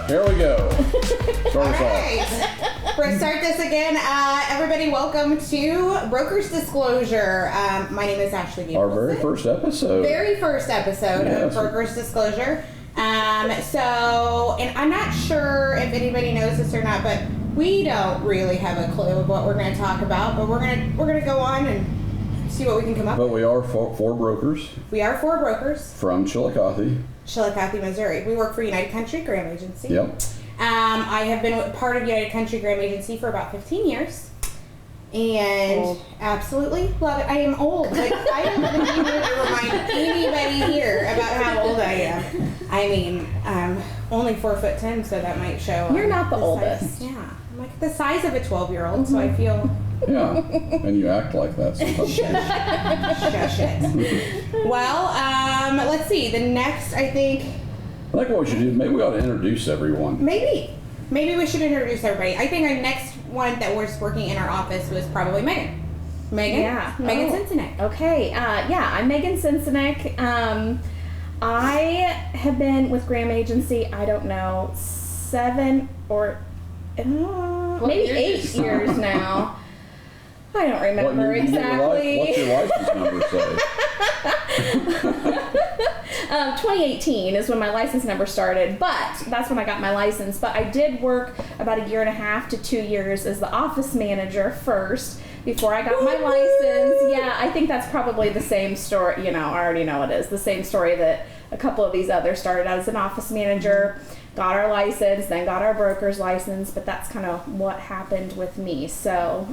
Here we go. Start us off. We're going to start this again. Everybody, welcome to Broker's Disclosure. My name is Ashley Gabrielson. Our very first episode. Very first episode of Broker's Disclosure. And I'm not sure if anybody knows this or not, but we don't really have a clue of what we're going to talk about. But we're going to go on and see what we can come up with. But we are four brokers. We are four brokers. From Chillicothe, Missouri. We work for United Country Graham Agency. Yep. I have been part of United Country Graham Agency for about 15 years. And absolutely love it. I am old. Like, I don't even need to remind anybody here about how old I am. I mean, I'm only 4'10", so that might show. You're not the oldest. Yeah. I'm like the size of a 12-year-old, so I feel... Yeah, and you act like that sometimes. Shush it. Well, let's see. The next, I think what we should do, maybe we ought to introduce everyone. Maybe we should introduce everybody. I think our next one that was working in our office was probably Megan. Yeah. Megan Sensenich. Okay. I'm Megan Sensenich. I have been with Graham Agency, I don't know, 7 or maybe 8 years now. I don't remember exactly. What's your license number say? 2018 is when my license number started, but that's when I got my license. But I did work about 1.5 to 2 years as the office manager first before I got my license. Yeah, I think that's probably the same story. You know, I already know it is the same story that a couple of these others started out as an office manager, got our license, then got our broker's license, but that's kind of what happened with me. So,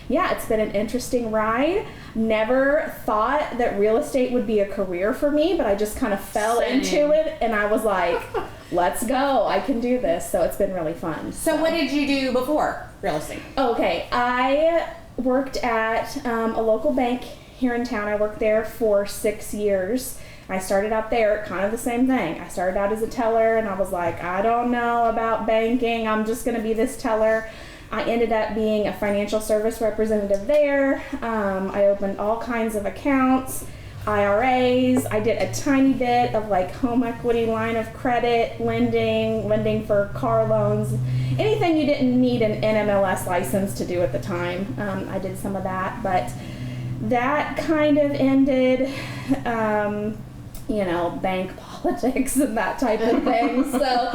yeah, it's been an interesting ride. Never thought that real estate would be a career for me, but I just kind of fell into it, and I was like, let's go. I can do this. So it's been really fun. So what did you do before real estate? Okay, I worked at a local bank here in town. I worked there for 6 years. I started out there, kind of the same thing. I started out as a teller, and I was like, I don't know about banking. I'm just going to be this teller. I ended up being a financial service representative there. I opened all kinds of accounts, IRAs. I did a tiny bit of like home equity line of credit, lending for car loans, anything you didn't need an NMLS license to do at the time. I did some of that, but that kind of ended, bank politics and that type of thing. So,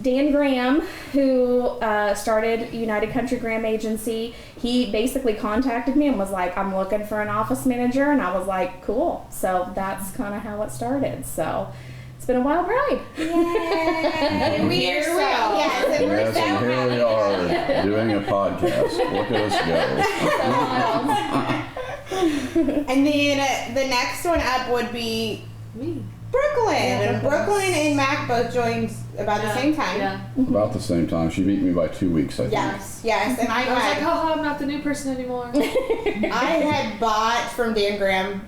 Dan Graham, who started United Country Graham Agency, he basically contacted me and was like, I'm looking for an office manager, and I was like, cool. So that's kind of how it started. So it's been a wild ride. Yay! And here we are. Yes, and here we are doing a podcast. Look at us go. And then the next one up would be me. Brooklyn. And Brooklyn and Mac both joined about the same time. Yeah. About the same time. She beat me by 2 weeks, I think. Yes. And I was like, haha, I'm not the new person anymore. I had bought from Dan Graham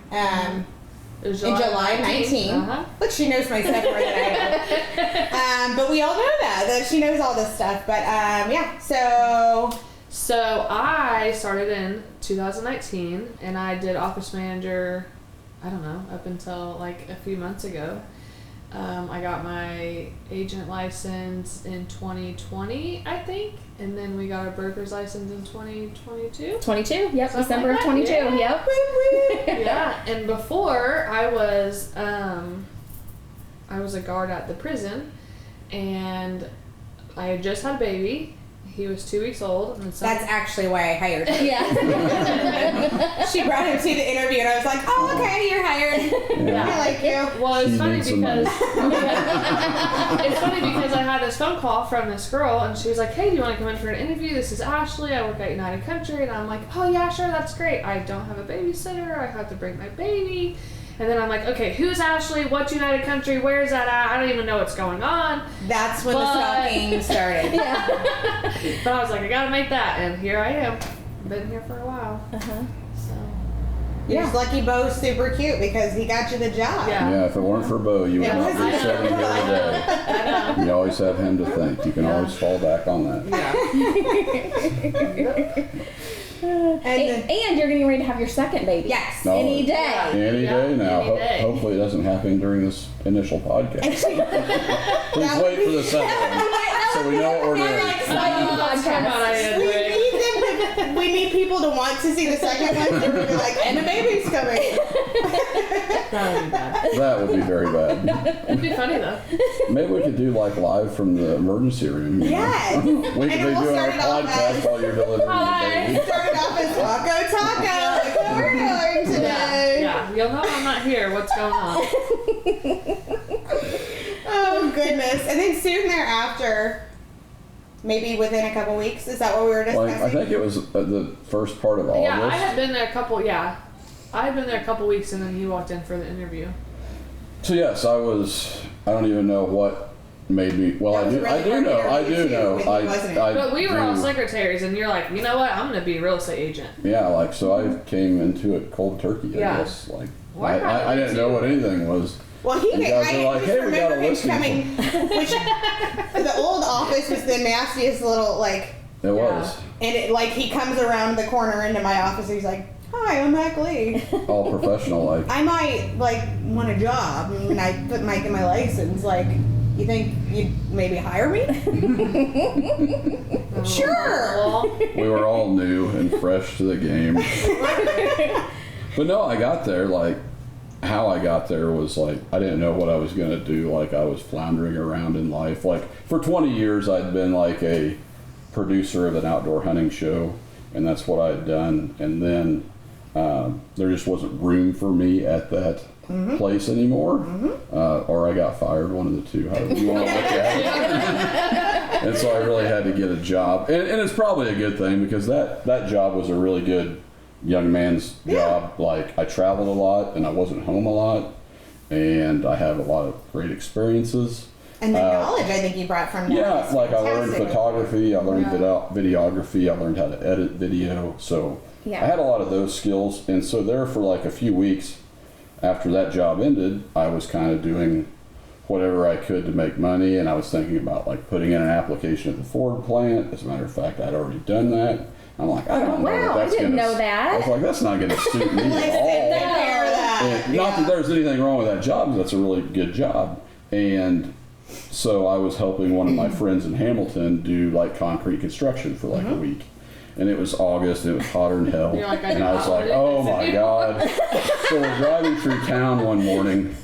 in July 19. Uh-huh. Look, she knows my stuff more than I do. But we all know that she knows all this stuff. But So I started in 2019, and I did office manager, I don't know, up until like a few months ago. I got my agent license in 2020, I think, and then we got our broker's license in 2022. 22, yep, Something December like of 22, yeah. yep. Yeah, and before I was a guard at the prison, and I had just had a baby. He was 2 weeks old. And that's actually why I hired her. Yeah. She brought him to the interview, and I was like, oh, okay, you're hired. Yeah. I like you. Well, it's funny needs some because it's funny because I had this phone call from this girl, and she was like, hey, do you want to come in for an interview? This is Ashley. I work at United Country. And I'm like, oh, yeah, sure, that's great. I don't have a babysitter. I have to bring my baby. And then I'm like, okay, who's Ashley? What's United Country? Where's that at? I don't even know what's going on. That's when the stalking started. Yeah. But I was like, I gotta make that, and here I am. Been here for a while. Uh-huh. So. You're just lucky Bo's super cute because he got you the job. Yeah, if it weren't for Bo, you would not be sitting here today. I know. You always have him to thank. You can always fall back on that. Yeah. And you're getting ready to have your second baby. Yes. No. Any day. Any day now. Any day. Hopefully it doesn't happen during this initial podcast. Please wait for the second one so we know what we're doing. We need people to want to see the second one. So we're like, and the baby's coming. That would be bad. That would be very bad. It'd be funny though. Maybe we could do like live from the emergency room. Yes. We could be And we'll doing our start it off podcast as- while you're delivering Hi. the baby. Started off as Taco. Like, what we're doing today. Yeah, you'll know I'm not here. What's going on? Oh goodness. And then soon thereafter, maybe within a couple weeks, is that what we were discussing? Like, I think it was the first part of August. Yeah, I had been there a couple. Yeah, I had been there a couple weeks, and then you walked in for the interview. So yes, I don't even know what made me. Well, That was a really hard interview, too, wasn't it? But we were all secretaries, and you're like, you know what? I'm gonna be a real estate agent. Yeah, like so I came into it cold turkey. I Yeah. guess like Why not I didn't know what anything was. Well, You guys were like, just "Hey, we got a remember him listing." coming, which the old office was the nastiest little like, It was and it like he comes around the corner into my office. And he's like, "Hi, I'm Mac Lee. all professional. Like I might like want a job." And I put Mike in my license. Like, you think you'd maybe hire me? Sure. Well, we were all new and fresh to the game. But no, I got there like. How I got there was like I didn't know what I was gonna do. Like I was floundering around in life. Like for 20 years I'd been like a producer of an outdoor hunting show, and that's what I'd done. And then there just wasn't room for me at that place anymore, or I got fired. One of the two, however you want to look at it. And so I really had to get a job, and it's probably a good thing because that job was a really good young man's job. Like I traveled a lot and I wasn't home a lot, and I have a lot of great experiences. And the knowledge I think you brought from that. Yeah, is like I learned fantastic. photography, I learned videography, I learned how to edit video. So Yeah. I had a lot of those skills, and so there for like a few weeks after that job ended, I was kind of doing whatever I could to make money, and I was thinking about like putting in an application at the Ford plant. As a matter of fact, I'd already done that. I'm like, I don't know Wow, if I that's didn't gonna, know that. I was like, that's not going to suit me Let's at all. take care of that. And not that there's anything wrong with that job, 'cause that's a really good job. And so I was helping one of my friends in Hamilton do like concrete construction for like a week. And it was August, and it was hotter than hell. You're like, I And I was know. like, oh my God. So we're driving through town one morning,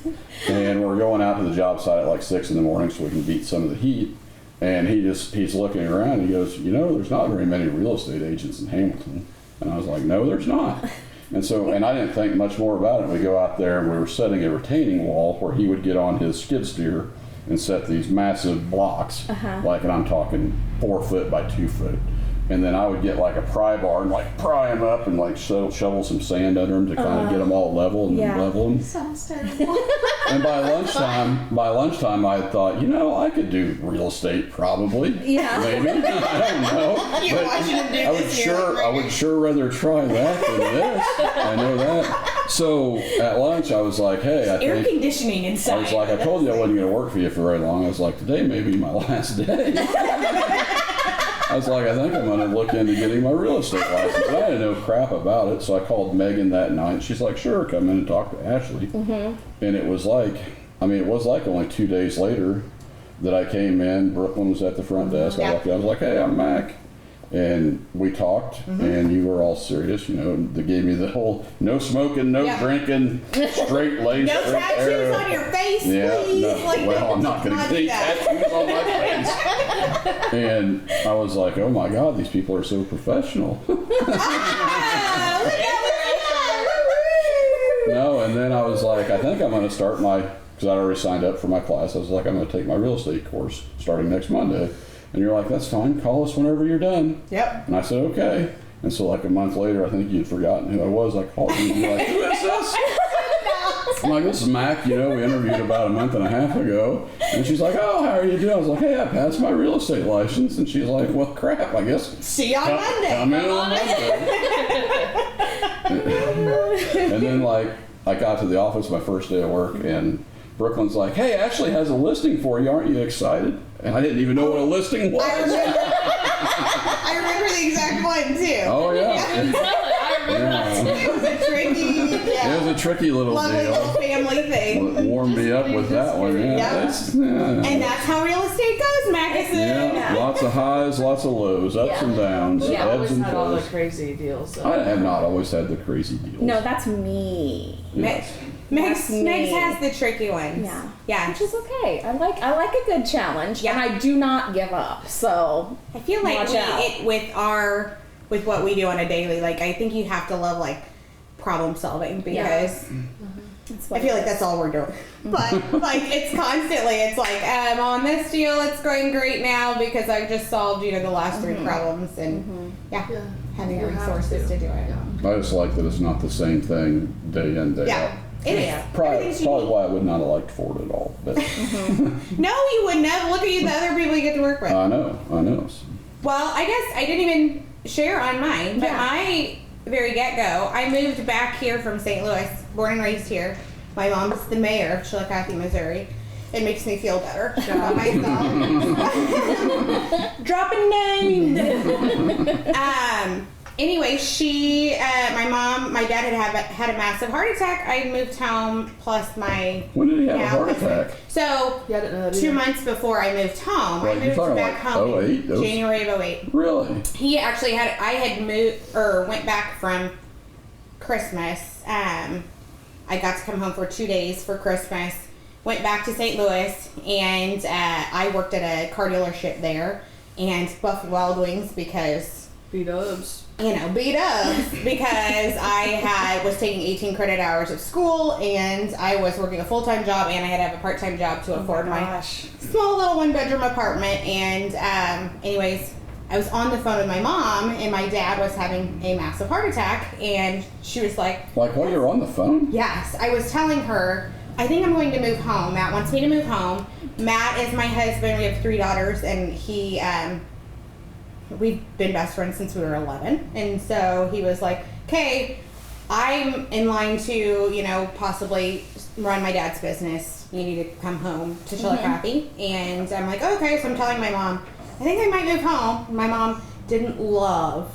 and we're going out to the job site at like 6 in the morning so we can beat some of the heat. And he's looking around, and he goes, you know, there's not very many real estate agents in Hamilton. And I was like, no, there's not. And so, and I didn't think much more about it. We go out there, and we were setting a retaining wall where he would get on his skid steer and set these massive blocks, like, and I'm talking 4 foot by 2 foot. And then I would get like a pry bar and like pry them up and like shovel some sand under them to kind of get them all level and Yeah. level them. sounds terrible. And by lunchtime, I thought, you know, I could do real estate probably. Yeah. Maybe. I don't know. You're watching him do I would this, you're like, I would sure rather try that than this. I know that. So at lunch, I was like, hey, Air conditioning inside. I was like, I told you I wasn't going to work for you for very long. I was like, today may be my last day. I was like, I think I'm going to look into getting my real estate license. And I didn't know crap about it, so I called Megan that night. She's like, sure, come in and talk to Ashley. And it was like only 2 days later that I came in. Brooklyn was at the front desk. I walked in, I was like, hey, I'm Mac. And we talked, and you were all serious, you know. And they gave me the whole no smoking, no drinking, straight lace, No straight tattoos arrow. on your face, Yeah, please. no. Like, Well, I'm not going to not get any do that. tattoos on my face. And I was like, oh my God, these people are so professional. Ah, look at that. No, and then I was like, I think I'm going to start because I'd already signed up for my class. I was like, I'm going to take my real estate course starting next Monday. And you're like, that's fine. Call us whenever you're done. Yep. And I said, okay. And so like a month later, I think you'd forgotten who I was. I called you and you're like, who is this? I'm like, this is Mac, you know, we interviewed about a month and a half ago. And she's like, oh, how are you doing? I was like, hey, I passed my real estate license. And she's like, well, crap, I guess. See you on Monday. Come in on Monday. And then like, I got to the office my first day of work, and Brooklyn's like, hey, Ashley has a listing for you. Aren't you excited? And I didn't even know what a listing was. I remember the exact one too. Oh, yeah. I remember that too. It was a tricky, It was a tricky little lovely deal. little family thing. Warmed me up with that one. Yeah. Yeah. And that's how real estate goes, Magazine. Yeah, lots of highs, lots of lows, ups and downs, We ebbs always and had all the flows. crazy deals. So. I have not always had the crazy deals. No, that's me. Yes. Megs me. has the tricky ones. Yeah. Yeah. Which is okay. I like a good challenge, Yeah. and I do not give up. So I feel like watch out. with what we do on a daily, like I think you have to love like problem solving because that's I what feel it like is. that's all we're doing. But like it's constantly, it's like on this deal it's going great now because I've just solved the last 3 problems and Yeah. having the You have resources to do it. Yeah. I just like that it's not the same thing day in, day Yeah, out. it is. Probably Everything's why unique. I would not have liked Ford at all. But No, you wouldn't have. Look at you, the other people you get to work with. I know. Well, I guess I didn't even share on mine, but Yeah. my very get-go, I moved back here from St. Louis, born and raised here. My mom's the mayor of Chillicothe, Missouri. It makes me feel better about myself. Dropping names. Anyway, my dad had a massive heart attack. I moved home, plus my When did he have a heart husband. attack? So Yeah, I didn't know that 2 either. months before I moved home, Like, I you're moved talking back like home 08? in January of 08. Really? He actually I had went back from Christmas. I got to come home for 2 days for Christmas. Went back to St. Louis, and I worked at a car dealership there, and Buffalo Wild Wings because B-dubs. beat up because I was taking 18 credit hours of school, and I was working a full-time job, and I had to have a part-time job to afford my small little 1-bedroom apartment. And anyways, I was on the phone with my mom, and my dad was having a massive heart attack, and she was like, Like while you're on the phone? yes, I was telling her, I think I'm going to move home. Matt wants me to move home. Matt is my husband. We have 3 daughters, and we've been best friends since we were 11. And so he was like, okay, I'm in line to, possibly run my dad's business. You need to come home to Chillicothe. And I'm like, okay. So I'm telling my mom, I think I might move home. My mom didn't love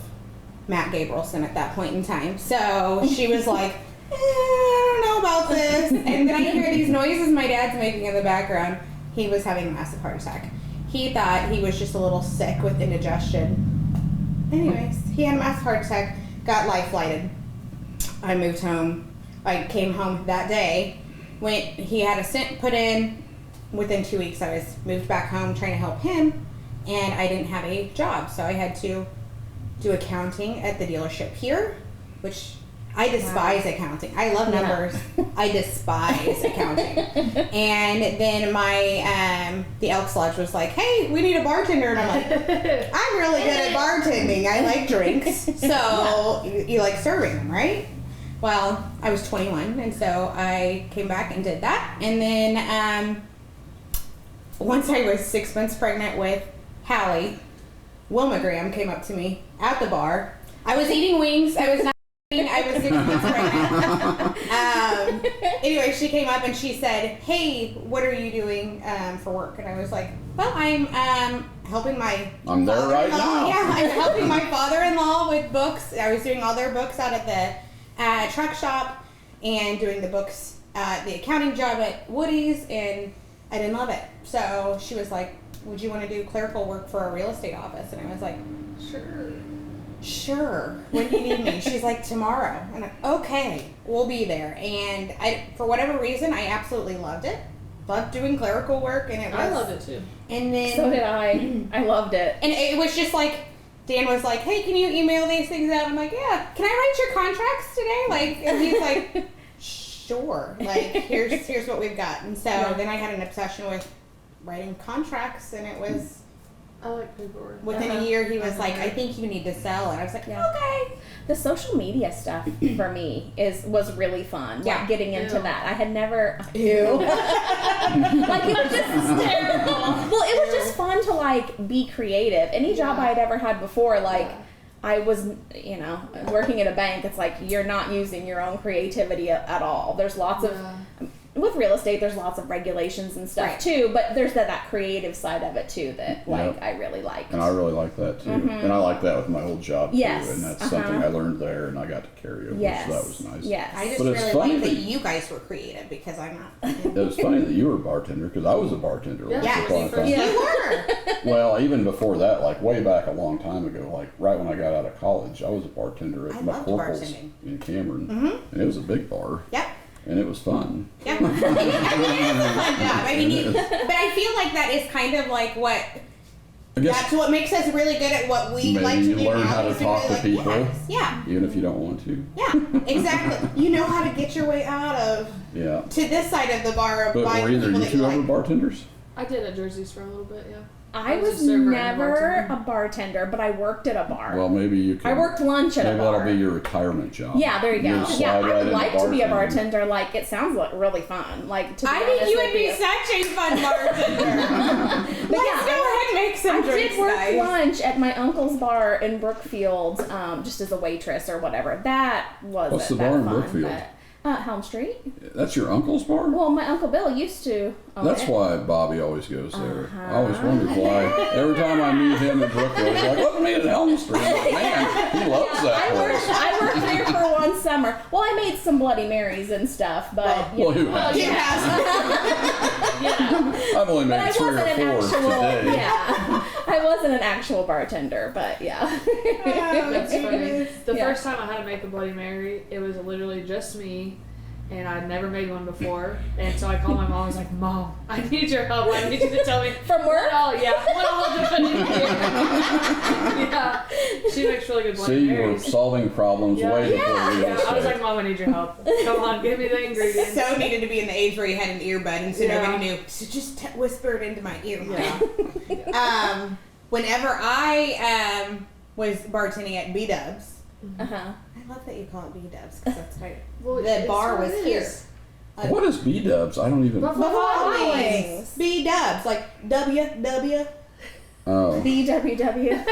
Matt Gabrielson at that point in time. So she was like, I don't know about this. And then I hear these noises my dad's making in the background. He was having a massive heart attack. He thought he was just a little sick with indigestion. Anyways, he had a massive heart attack, got life flighted. I moved home. I came home that day. He had a stent put in. Within 2 weeks, I was moved back home trying to help him, and I didn't have a job, so I had to do accounting at the dealership here, which I despise accounting. I love numbers. I despise accounting. And then the Elks Lodge was like, hey, we need a bartender. And I'm like, I'm really good at bartending. I like drinks. So you like serving them, right? Well, I was 21, and so I came back and did that. And then once I was 6 months pregnant with Hallie, Wilma Graham came up to me at the bar. I was eating wings. I was not eating. I was 6 months pregnant. Anyway, she came up and she said, hey, what are you doing for work? And I was like, well, I'm helping my I'm there right father-in-law. now. Yeah, I'm helping my father-in-law with books. I was doing all their books out at the truck shop and doing the books, the accounting job at Woody's, and I didn't love it. So she was like, would you want to do clerical work for a real estate office? And I was like, sure. When do you need me? She's like, tomorrow. And I'm like, okay, we'll be there. And for whatever reason, I absolutely loved it. Loved doing clerical work, and I loved it too. And then So did I. I loved it. and it was just like, Dan was like, hey, can you email these things out? I'm like, yeah. Can I write your contracts today? Like, and he's like, sure. Like, here's what we've got. And so then I had an obsession with writing contracts, and it was I like paperwork. within a year he was like, I think you need to sell. And I was like, okay. The social media stuff for me was really fun. Yeah. Like getting into Ew. that. I had never Ew. like it was just terrible. Well, it was just fun to like be creative. Any job I had ever had before, like I was, working at a bank, it's like you're not using your own creativity at all. There's lots of with real estate, there's lots of regulations and stuff Right. too, but there's that creative side of it too that like Yep. I really like. And I really like that too. And I like that with my old job Yes. too. And that's something I learned there and I got to carry over. Yes. So that was nice. Yes. I just But it's really funny like that that- you guys were creative because I'm not. It was funny that you were a bartender because I was a bartender. once Yeah, upon a time. Yeah. You were. Well, even before that, like way back a long time ago, like right when I got out of college, I was a bartender I at loved McCorkle's bartending. in Cameron. And it was a big bar. Yep. And it was fun. Yeah. I mean, it is a fun job. I mean, but I feel like that is kind of like what. I guess That's what makes us really good at what we maybe like to you do learn now, how to is talk really to people. Yes. Yeah. even if you don't want to. Yeah. Exactly. You know how to get your way out of Yeah. to this side of the bar. But by were either people you that two you ever like. bartenders? I did at Jersey's for a little bit, yeah. I was a was server and a never bartender. a bartender, but I worked at a bar. Well, maybe you can. I worked lunch at Maybe a bar. that'll be your retirement job. Yeah, there you go. You'll slide Yeah, I right would into like to be a bartending. bartender. Like, it sounds like really fun. Like, to be I honest think you would with be such a fun bartender. But Let's yeah, go ahead and make some I drinks, did work guys. lunch at my uncle's bar in Brookfield, just as a waitress or whatever. That wasn't What's the that bar in fun, Brookfield? but- Helm Street. That's your uncle's bar? Well, my Uncle Bill used to own That's it. why Bobby always goes there. I always wondered why. Every time I meet him in Brookfield, he's like, let's meet at Elm Street. I'm like, man, he loves that place. I worked there for one summer. Well, I made some Bloody Marys and stuff, but Well, who Well, has? yeah. I've only but made I 3 or wasn't 4 an actual. today. Yeah, I wasn't an actual bartender, but yeah. That's funny. The Yeah. first time I had to make a Bloody Mary, it was literally just me, and I'd never made one before. And so I called my mom. I was like, "Mom, I need your help. I need you to tell me From work? Oh yeah, what all the put in here." Yeah, she makes really good Bloody See, you were Marys. solving problems Yeah. way before Yeah. real Yeah, I was estate. like, "Mom, I need your help. Come on, give me the ingredients." So needed to be in the age where you had an earbud and so Yeah. nobody knew. So just whisper it into my ear. Yeah. Whenever I was bartending at B-Dubs, Uh-huh. I love that you call it B-Dubs because that's right. Well, The it's bar what was it here. is. What is B-Dubs? I don't even... Buffalo Buffalo Wild Wings. Wings. B-Dubs, like W. Oh. BWW.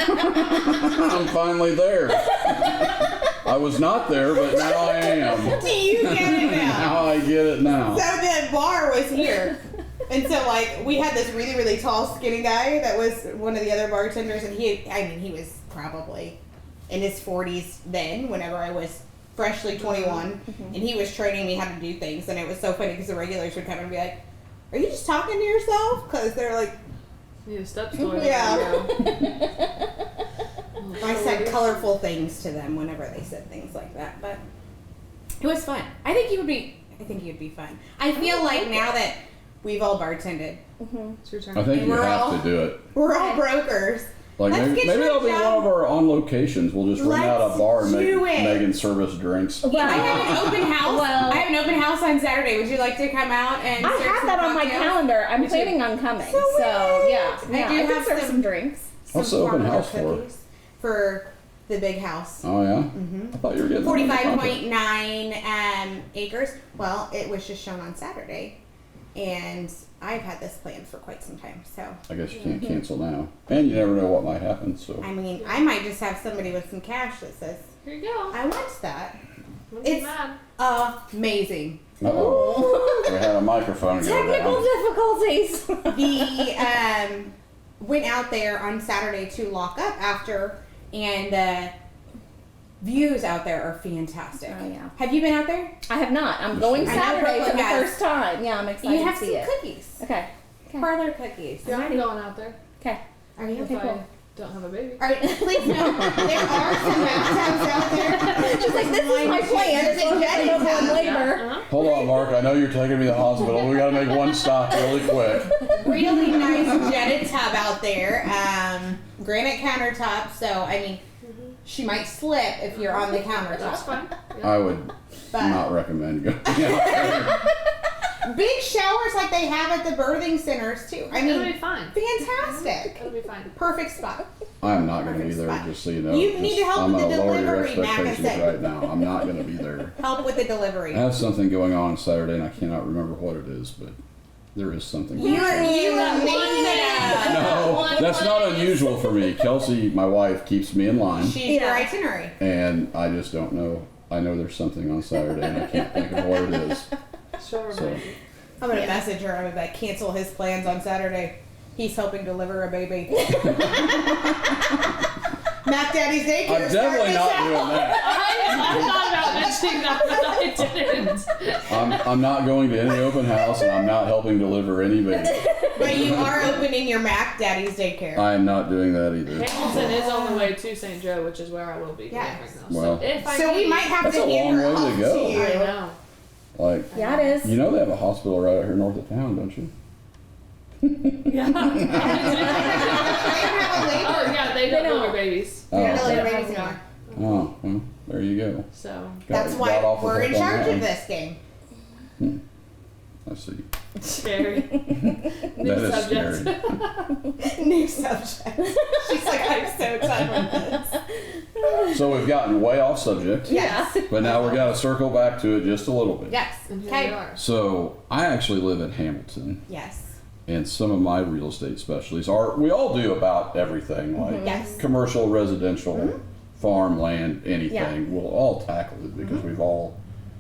I'm finally there. I was not there, but now I am. Do you get it now? Now I get it now. So the bar was here. And so, like, we had this really, really tall, skinny guy that was one of the other bartenders, and he was probably in his 40s then, whenever I was freshly 21, and he was training me how to do things, and it was so funny because the regulars would come and be like, "Are you just talking to yourself?" Because they're like, Need a step stool. Yeah. Oh, I said colorful things to them whenever they said things like that, but it was fun. I think you'd be fun. I feel like now that we've all bartended, It's your turn. I think you We're have all- to do it. we're all brokers. Like Let's maybe, get maybe you a that'll be one job. of our on locations. We'll just rent out a Let's bar and make do it. Megan service drinks. Well, I have an open house. Well- I have an open house on Saturday. Would you like to come out and? I serve have some that on my cocktails? calendar. I'm Me too. planning on coming. So So, yeah. I yeah, do I can have serve some- some drinks. What's the Some open caramel house for? cookies for the big house. Oh yeah. I thought you were getting 45.9 acres. Well, it was just shown on Saturday, and I've had this planned for quite some time. So, I guess you can't cancel now, and you never know what might happen. So I mean, I might just have somebody with some cash that says, Here you go. "I want that." Wouldn't be It's mad. amazing. uh-oh. We had a microphone go Technical down. difficulties. The went out there on Saturday to lock up after, and the views out there are fantastic. Oh, yeah. Have you been out there? I have not. I'm going I know Saturday for Brooklyn the has- first time. Yeah, I'm excited You have to some see it. cookies. Okay. Okay. Parlor cookies. Yeah, I'm going out there. Okay. Are you? If Okay, I cool. don't have a baby. All right, please know there are some bathtubs out there. She's like, this is my plan. There's It's a going to jetty go in tub. labor. Uh-huh. Hold on, Mark. I know you're taking me to the hospital. We got to make one stop really quick. Really nice jetted tub out there. Granite countertop. So I mean, she might slip if you're on the That's countertop. fine. Yeah. I would But not recommend going out there. big showers like they have at the birthing centers too. I It'll mean, be fine. fantastic. It'll be fine. Perfect spot. I'm not going to be there, Perfect spot. just so you know. You need to help I'm with gonna the lower your delivery, Mac, I expectations said. right now. I'm not going to be there. Help with the delivery. I have something going on Saturday, and I cannot remember what it is, but there is something. You going on. are making it up. No, that's not unusual for me. Kelsey, my wife, keeps me in line, She's your Yeah. itinerary. and I just don't know. I know there's something on Saturday, and I can't think of what it is. Sure, So- baby. I'm gonna message her. I'm gonna be like, cancel his plans on Saturday. He's helping deliver a baby. Mac Daddy's daycare. I'm definitely not doing that. I thought about mentioning that, but I didn't. I'm not going to any open house, and I'm not helping deliver any baby. But you are opening your Mac Daddy's daycare. I am not doing that either. Hamilton is on the way to St. Joe, which is where I will be Yes. delivering them. Well. So if I So we leave- might have That's to a hand her long way off to go. to you. I know. Like, Yeah, it is. you know they have a hospital right out here north of town, don't you? Yeah. They don't have a labor. Oh yeah, they don't deliver babies. They don't Oh, deliver okay. babies anymore. Oh, well, there you go. So That's Got why off the we're in hook on charge that of one. this game. I see. scary. New That is subject. scary. New subject. She's like, I'm so excited about this. So we've gotten way off subject, Yes. but now we're going to circle back to it just a little bit. Yes. And here Okay. we are. So I actually live in Hamilton, Yes. and some of my real estate specialties are, we all do about everything, like Yes. commercial, residential, farmland, anything. Yeah. We'll all tackle it because we've all,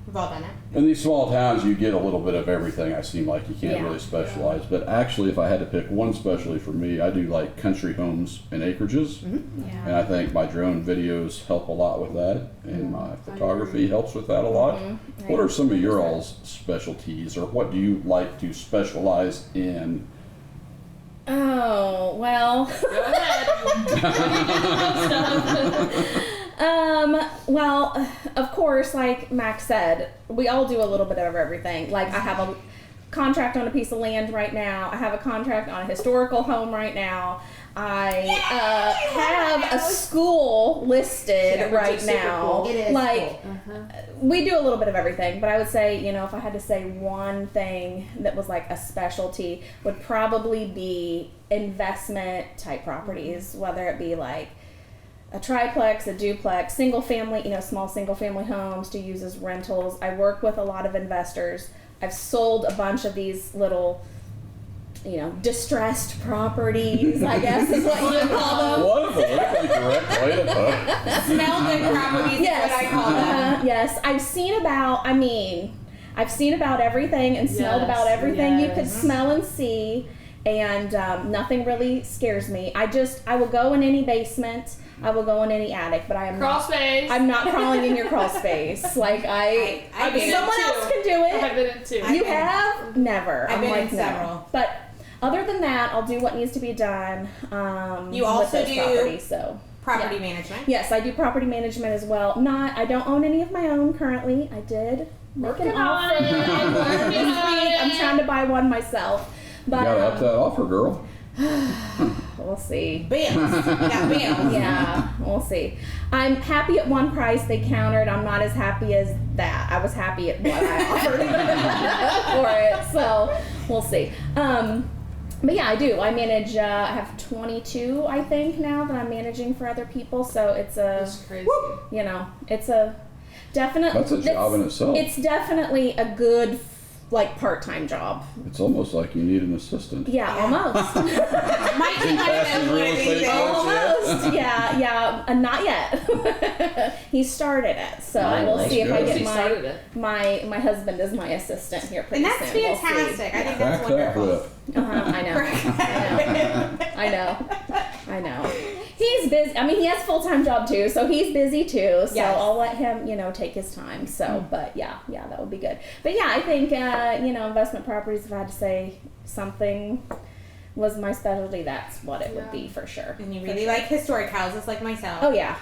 We've all done it. in these small towns, you get a little bit of everything. I seem like you can't Yeah. really specialize, but actually, if I had to pick one specialty for me, I do like country homes and acreages. And Yeah. I think my drone videos help a lot with that, and my photography helps with that a lot. What are some of your all's specialties, or what do you like to specialize in? Oh, well. Go ahead. Well, of course, like Max said, we all do a little bit of everything. Like, I have a contract on a piece of land right now. I have a contract on a historical home right now. I have a school listed Yeah, which right is super now. cool. It is like, cool. we do a little bit of everything, but I would say, you know, if I had to say one thing that was like a specialty, would probably be investment type properties, whether it be like a triplex, a duplex, single family, you know, small single family homes to use as rentals. I work with a lot of investors. I've sold a bunch of these little, you know, distressed properties, I guess is what you would call them. What a politically correct way to put it. Smell good properties is what I call them. Yes, I've seen about everything and smelled Yes, about everything you could yes. smell and see, and nothing really scares me. I will go in any basement, I will go in any attic, but I am Crawl not. space. I'm not crawling in your crawl space. Like I've been in someone two. else can do I've it. been in two. You have never. I've I'm been like, in no. several. But other than that, I'll do what needs to be done. You also with those do properties, so. Property Yeah. management. Yes, I do property management as well. I don't own any of my own currently. I did make an Working on offer it. this Working week. on it. I'm trying to buy one myself, You but gotta up that offer, girl. we'll see. Bills. Got bills. Yeah, we'll see. I'm happy at one price they countered. I'm not as happy as that. I was happy at what I offered for it, so we'll see. But yeah, I do. I manage. I have 22, I think, now that I'm managing for other people. So it's That's crazy. you know, it's a definite. That's a job in itself. It's definitely a good, like, part-time job. It's almost like you need an assistant. Yeah, almost. Might be one of Passing them one real of these estate days. coach. Almost, yeah, not yet. He started it, so Oh, we'll that's see if I good. get She started it. my husband is my assistant here pretty And that's soon. We'll see. fantastic. I think Crack that's that wonderful. whip. I know. He's busy. I mean, he has a full-time job too, so he's busy too. So Yes. I'll let him, you know, take his time. So, but yeah, that would be good. But yeah, I think you know, investment properties. If I had to say something was my specialty, that's what it would be for sure. And you For really sure. like historic houses like myself. Oh yeah.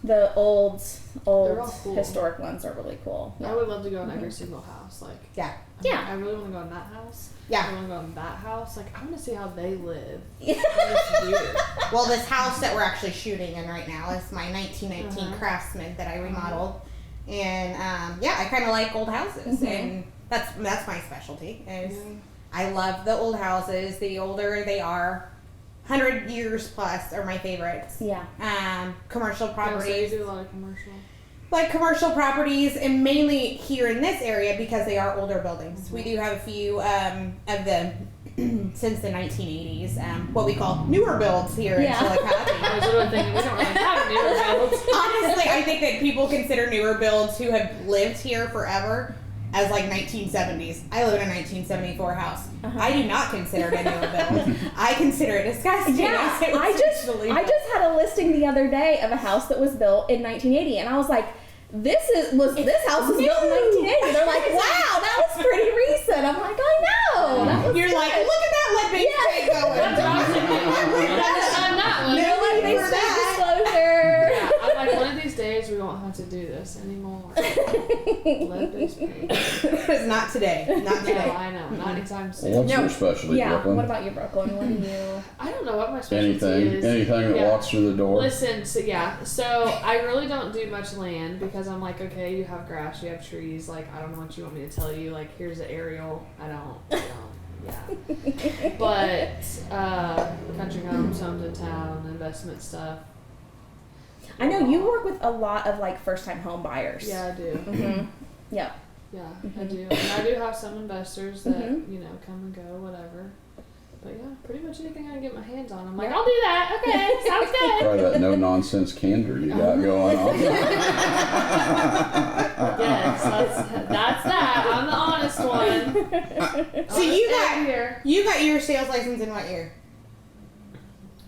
The old all cool. historic ones are really cool. I would love to go in every single house. Like, Yeah. Yeah. I really want to go in that house. Yeah. I want to go in that house. Like, I want to see how they live. Yeah. It's weird. Well, this house that we're actually shooting in right now is my 1919 Craftsman that I remodeled. And yeah, I kind of like old houses, and that's my specialty. Is I love the old houses. The older they are, 100 years plus are my favorites. Yeah. Commercial Yeah, so you properties, do a lot of commercial. like commercial properties, and mainly here in this area because they are older buildings. We do have a few of them since the 1980s, what we call newer builds here Yeah. in Chillicothe. I was literally thinking we don't really have newer builds. Honestly, I think that people consider newer builds who have lived here forever as like 1970s. I live in a 1974 house. I do not consider it a new build. I consider it disgusting. Yeah, I just had a listing the other day of a house that was built in 1980, and I was like, this house was built in 1980. They're like, wow, that was pretty recent. I'm like, I know. That was You're good. like, look at that lead based paint going. I'm not one. No Like, they need for said that. disclosure. Yeah, I'm like, one of these days we won't have to do this anymore. Lead-based paint. It's not today. Not No, today. I know. Not anytime soon. What's your specialty, Yeah. Brooklyn? What about you, Brooklyn? What do you? I don't know what my specialty is. Anything that walks through the door. Listen, so I really don't do much land because I'm like, okay, you have grass, you have trees, like, I don't know what you want me to tell you, like, here's the aerial, I don't, yeah. But, country homes in town, investment stuff. I know you work with a lot of like first-time home buyers. Yeah, I do. Mm-hmm. Yep. Yeah, I do. And I do have some investors that, come and go, whatever. But yeah, pretty much anything I can get my hands on. I'm like, I'll do that. Okay, sounds good. Probably that no-nonsense candor you got going on. Yes, that's that. I'm the honest one. So you got your sales license in what year?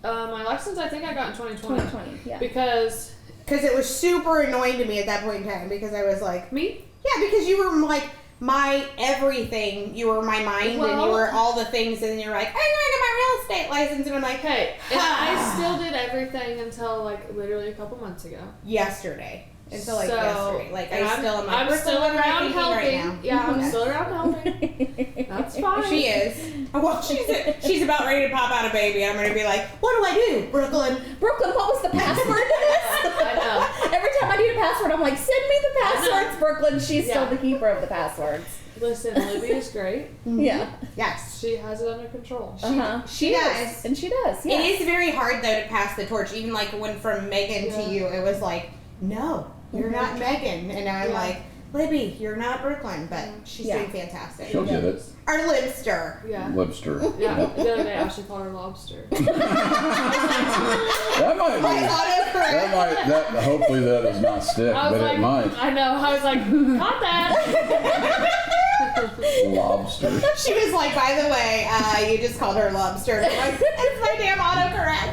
My license, I think I got in 2020. 2020. Yeah. Because It was super annoying to me at that point in time because I was like, me? yeah, because you were like my everything. You were my mind and you were all the things, and then you're like, I'm going to get my real estate license, and I'm like, Hey, and I still did everything until like literally a couple months ago. yesterday. Until like So, yesterday. Like and I still am like, I'm Brooklyn, still what am I around thinking helping. right now? Yeah, I'm still around helping. That's fine. She is. Well, she's about ready to pop out a baby. I'm going to be like, what do I do, Brooklyn? Brooklyn, what was the password to this? I know. Every time I need a password, I'm like, send me the passwords, Brooklyn. She's still Yeah. the keeper of the passwords. Listen, Libby is great. Yeah. Yes. She has it under control. She does. And she does. It Yes. is very hard though to pass the torch. Even like when from Megan to you, it was like, no, you're not Megan, and I'm like, Libby, you're not Brooklyn, but she's doing fantastic. She'll get it. Our Libster. Yeah. Libster. Yeah. Yep. The other day, Ashley called her lobster. That might be. That hopefully that does not stick, I was but like, it might. I know. I was like, got that. Lobster. She was like, by the way, you just called her Lobster. And I'm like, it's my damn autocorrect.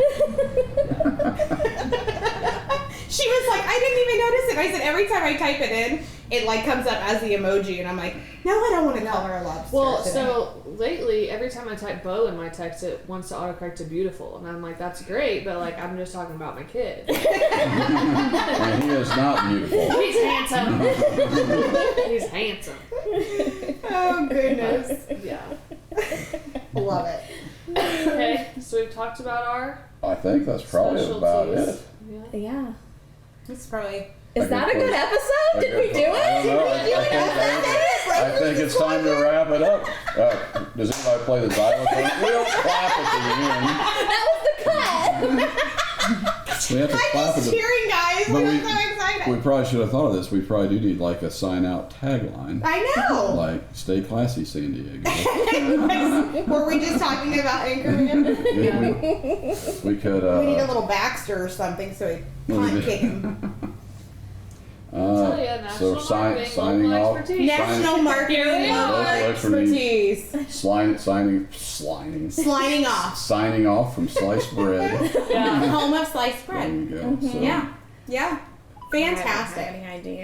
She was like, I didn't even notice it. I said, every time I type it in, it like comes up as the emoji, and I'm like, no, I don't want to call her a lobster. Well, today. so lately, every time I type bow in my text, it wants to autocorrect to beautiful, and I'm like, that's great, but like, I'm just talking about my kid. And he is not beautiful. He's handsome. He's handsome. Oh goodness, Yeah. love it. Okay, so we've talked about our I think that's probably about specialties. it. Yeah. Yeah. It's probably. Is that a good episode? Did we do it? I don't know. I think it's time to wrap it up. Does anybody play the xylophone? We don't clap at That was the cut. the end. We have to I'm clap at just the cheering, guys. But I'm so excited. We probably should have thought of this. We probably do need like a sign out tagline. I know. Like, stay classy, San Diego. Were we just talking about Anchorman? We could. We need a little Baxter or something so we can't kick him. Tell ya, national So marketing, signing local off. expertise. National marketing Here we and are. local expertise. Signing off. Signing off from Sliced Bread. Yeah. Home of sliced There bread. you go. So, Yeah. Yeah. I don't have Fantastic. any ideas.